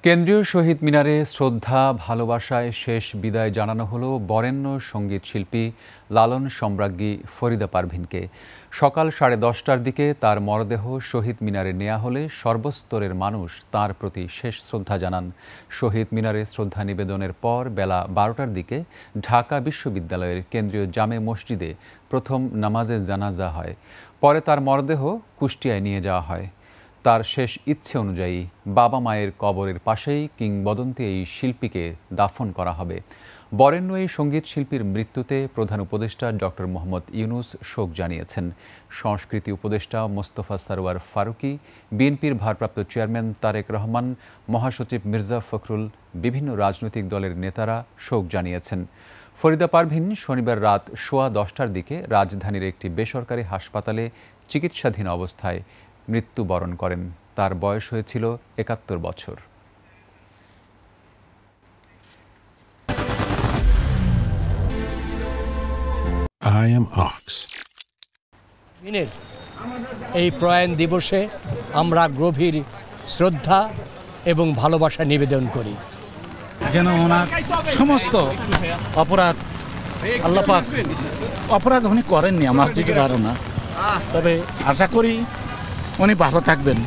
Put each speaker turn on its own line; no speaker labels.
কেন্দ্রীয় শহীদ মিনারে শ্রদ্ধা ভালোবাসায় শেষ বিদায় জানানো হলো বরেণ্য সঙ্গীত শিল্পী লালন সম্রাজ্ঞী ফরিদা পারভীনকে। সকাল 10:30টার দিকে তার মরদেহ শহীদ মিনারে নেওয়া হলে সর্বস্তরের মানুষ তার প্রতি শেষ শ্রদ্ধা জানান। শহীদ মিনারে শ্রদ্ধা নিবেদনের পর বেলা 12টার দিকে ঢাকা বিশ্ববিদ্যালয়ের কেন্দ্রীয় জামে মসজিদে প্রথম নামাজে জানাজা হয়। পরে তার মরদেহ কুষ্টিয়ায় নিয়ে যাওয়া হয়। তার শেষ ইচ্ছে অনুযায়ী বাবা মায়ের কবরের পাশেই কিংবদন্তি এই শিল্পীকে দাফন করা হবে। বরেণ্য এই সঙ্গীত শিল্পীর মৃত্যুতে প্রধান উপদেষ্টা ডক্টর মোহাম্মদ ইউনূস শোক জানিয়েছেন। সংস্কৃতি উপদেষ্টা মোস্তফা সরওয়ার ফারুকী, বিএনপির ভারপ্রাপ্ত চেয়ারম্যান তারেক রহমান, মহাসচিব মির্জা ফখরুল, বিভিন্ন রাজনৈতিক দলের নেতারা শোক জানিয়েছেন। ফরিদা পারভীন শনিবার রাত 10:15টার দিকে রাজধানীর একটি বেসরকারি হাসপাতালে চিকিৎসাধীন অবস্থায় মৃত্যুবরণ করেন। তার বয়স হয়েছিল ৭১ বছর।
এই প্রয়াণ দিবসে আমরা গভীর শ্রদ্ধা এবং ভালোবাসা নিবেদন করি,
যেন ওনার সমস্ত অপরাধ আল্লাহ পাক অপরাধ উনি করেননি আমার যেটা ধারণা, তবে আশা করি উনি ভালো থাকবেন।